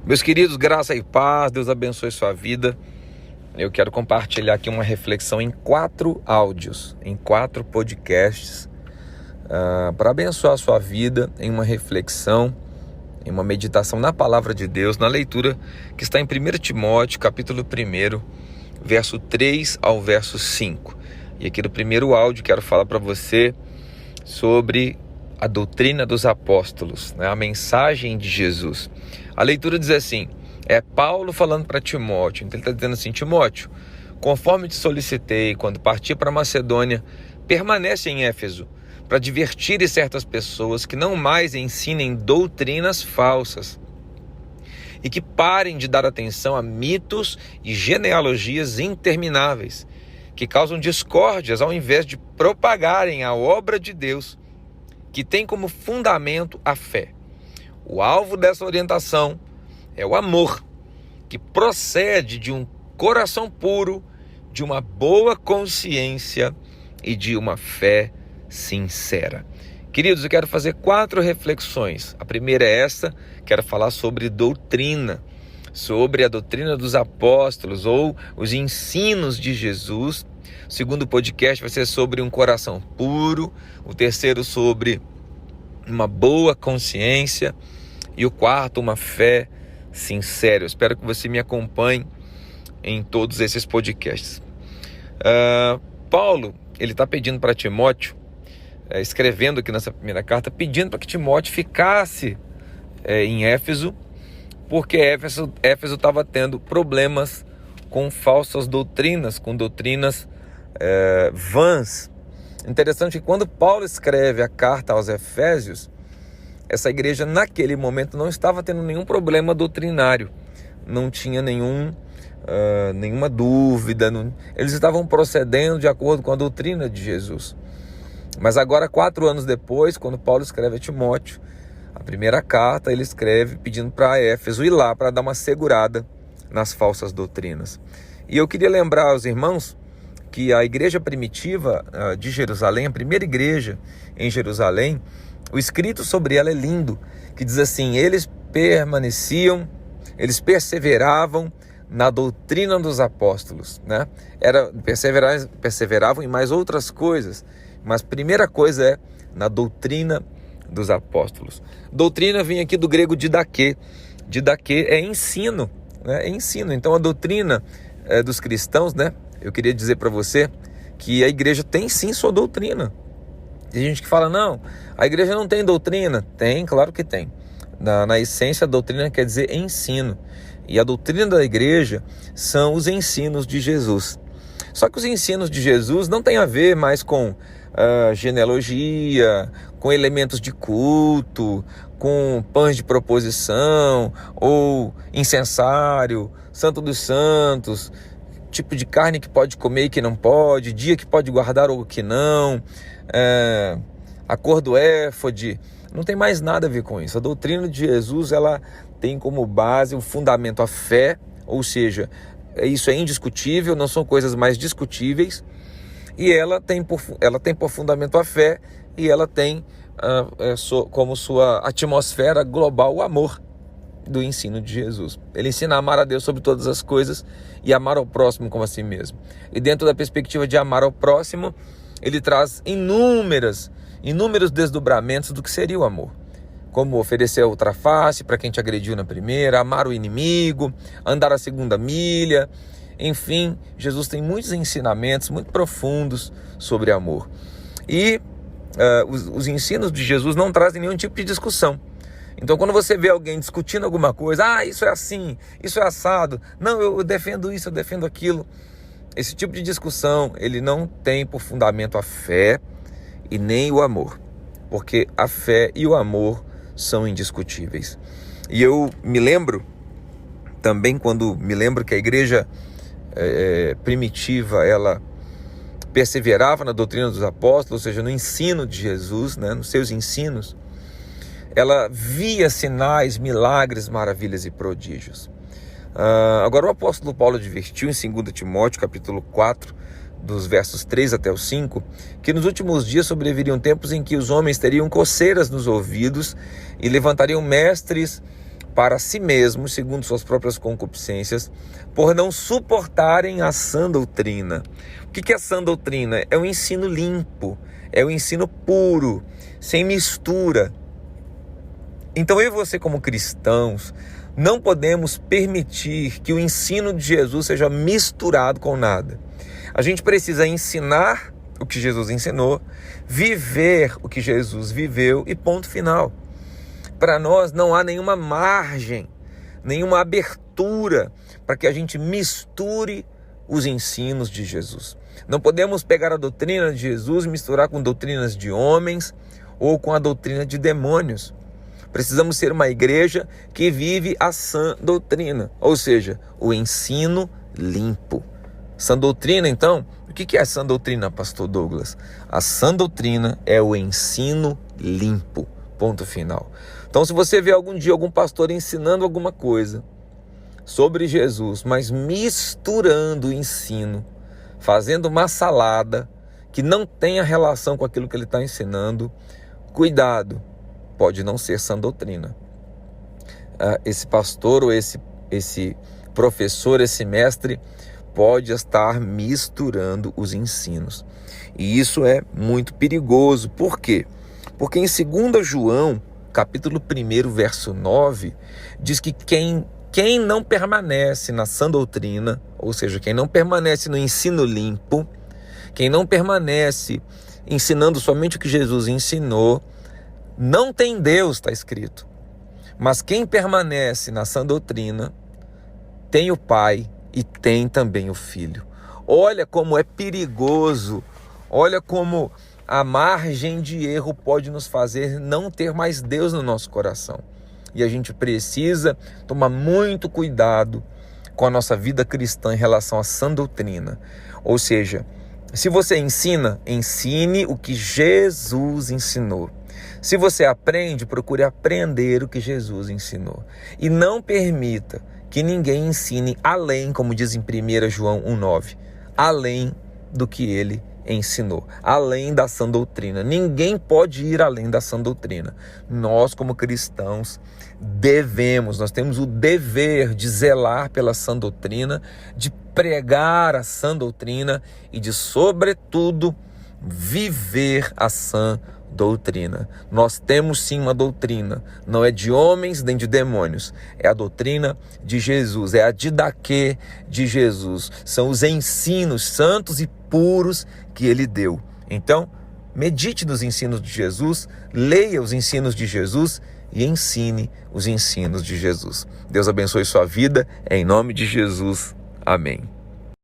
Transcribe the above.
Meus queridos, graça e paz, Deus abençoe sua vida. Eu quero compartilhar aqui uma reflexão em 4 áudios, em 4 podcasts, para abençoar a sua vida em uma reflexão, em uma meditação na palavra de Deus, na leitura que está em 1 Timóteo, capítulo 1, verso 3 ao verso 5. E aqui no primeiro áudio quero falar para você sobre a doutrina dos apóstolos, né? A mensagem de Jesus. A leitura diz assim, é Paulo falando para Timóteo, então ele está dizendo assim: Timóteo, conforme te solicitei quando parti para Macedônia, permanece em Éfeso, para advertir certas pessoas que não mais ensinem doutrinas falsas e que parem de dar atenção a mitos e genealogias intermináveis, que causam discórdias ao invés de propagarem a obra de Deus, que tem como fundamento a fé. O alvo dessa orientação é o amor, que procede de um coração puro, de uma boa consciência e de uma fé sincera. Queridos, eu quero fazer 4 reflexões. A primeira é essa, quero falar sobre doutrina, sobre a doutrina dos apóstolos ou os ensinos de Jesus. O segundo podcast vai ser sobre um coração puro, o terceiro sobre uma boa consciência e o quarto, uma fé sincera. Eu espero que você me acompanhe em todos esses podcasts. Paulo, ele está pedindo para Timóteo, escrevendo aqui nessa primeira carta, pedindo para que Timóteo ficasse em Éfeso, porque Éfeso estava tendo problemas com falsas doutrinas, com doutrinas vãs. Interessante que quando Paulo escreve a carta aos Efésios, essa igreja naquele momento não estava tendo nenhum problema doutrinário, não tinha nenhuma dúvida, eles estavam procedendo de acordo com a doutrina de Jesus. Mas agora, 4 anos depois, quando Paulo escreve a Timóteo, a primeira carta, ele escreve pedindo para Éfeso ir lá para dar uma segurada nas falsas doutrinas. E eu queria lembrar aos irmãos que a igreja primitiva de Jerusalém, a primeira igreja em Jerusalém, o escrito sobre ela é lindo, que diz assim: eles perseveravam na doutrina dos apóstolos, né? Perseveravam em mais outras coisas, mas a primeira coisa é na doutrina dos apóstolos. Doutrina vem aqui do grego didaquê. Didaquê é ensino, né? É ensino. Então a doutrina dos cristãos, né? Eu queria dizer para você que a igreja tem sim sua doutrina. Tem gente que fala, não, a igreja não tem doutrina. Tem, claro que tem. Na essência, a doutrina quer dizer ensino. E a doutrina da igreja são os ensinos de Jesus. Só que os ensinos de Jesus não tem a ver mais com genealogia, com elementos de culto, com pães de proposição, ou incensário, santo dos santos, tipo de carne que pode comer e que não pode, dia que pode guardar ou que não, a cor do éfode. Não tem mais nada a ver com isso. A doutrina de Jesus, ela tem como base o fundamento a fé, ou seja, isso é indiscutível, não são coisas mais discutíveis, e ela tem por fundamento a fé, e ela tem como sua atmosfera global o amor do ensino de Jesus. Ele ensina a amar a Deus sobre todas as coisas e amar ao próximo como a si mesmo. E dentro da perspectiva de amar ao próximo, ele traz inúmeros desdobramentos do que seria o amor. Como oferecer a outra face para quem te agrediu na primeira, amar o inimigo, andar a segunda milha. Enfim, Jesus tem muitos ensinamentos muito profundos sobre amor. E os ensinos de Jesus não trazem nenhum tipo de discussão. Então, quando você vê alguém discutindo alguma coisa, isso é assim, isso é assado, não, eu defendo isso, eu defendo aquilo. Esse tipo de discussão, ele não tem por fundamento a fé e nem o amor, porque a fé e o amor são indiscutíveis. E eu me lembro também, que a igreja primitiva, ela perseverava na doutrina dos apóstolos, ou seja, no ensino de Jesus, né, nos seus ensinos, ela via sinais, milagres, maravilhas e prodígios. Agora o apóstolo Paulo advertiu em 2 Timóteo, capítulo 4, dos versos 3 até o 5, que nos últimos dias sobreviriam tempos em que os homens teriam coceiras nos ouvidos e levantariam mestres para si mesmos, segundo suas próprias concupiscências, por não suportarem a sã doutrina. O que é sã doutrina? É o ensino limpo, é o ensino puro, sem mistura. Então eu e você, como cristãos, não podemos permitir que o ensino de Jesus seja misturado com nada. A gente precisa ensinar o que Jesus ensinou, viver o que Jesus viveu e ponto final. Para nós não há nenhuma margem, nenhuma abertura para que a gente misture os ensinos de Jesus. Não podemos pegar a doutrina de Jesus e misturar com doutrinas de homens ou com a doutrina de demônios. Precisamos ser uma igreja que vive a sã doutrina, ou seja, o ensino limpo. Sã doutrina, então, o que é a sã doutrina, pastor Douglas? A sã doutrina é o ensino limpo, ponto final. Então, se você vê algum dia algum pastor ensinando alguma coisa sobre Jesus, mas misturando o ensino, fazendo uma salada que não tenha relação com aquilo que ele está ensinando, cuidado, pode não ser sã doutrina. Esse pastor ou esse professor, esse mestre, pode estar misturando os ensinos. E isso é muito perigoso. Por quê? Porque em 2 João, capítulo 1, verso 9, diz que quem não permanece na sã doutrina, ou seja, quem não permanece no ensino limpo, quem não permanece ensinando somente o que Jesus ensinou, não tem Deus, está escrito. Mas quem permanece na sã doutrina tem o Pai e tem também o Filho. Olha como é perigoso, olha como a margem de erro pode nos fazer não ter mais Deus no nosso coração. E a gente precisa tomar muito cuidado com a nossa vida cristã em relação à sã doutrina. Ou seja, se você ensina, ensine o que Jesus ensinou. Se você aprende, procure aprender o que Jesus ensinou. E não permita que ninguém ensine além, como diz em 1 João 1,9, além do que ele ensinou, além da sã doutrina. Ninguém pode ir além da sã doutrina. Nós, como cristãos, nós temos o dever de zelar pela sã doutrina, de pregar a sã doutrina e de, sobretudo, viver a sã doutrina. Nós temos sim uma doutrina, não é de homens nem de demônios, é a doutrina de Jesus, é a didaquê de Jesus, são os ensinos santos e puros que ele deu. Então, medite nos ensinos de Jesus, leia os ensinos de Jesus e ensine os ensinos de Jesus. Deus abençoe sua vida, em nome de Jesus. Amém.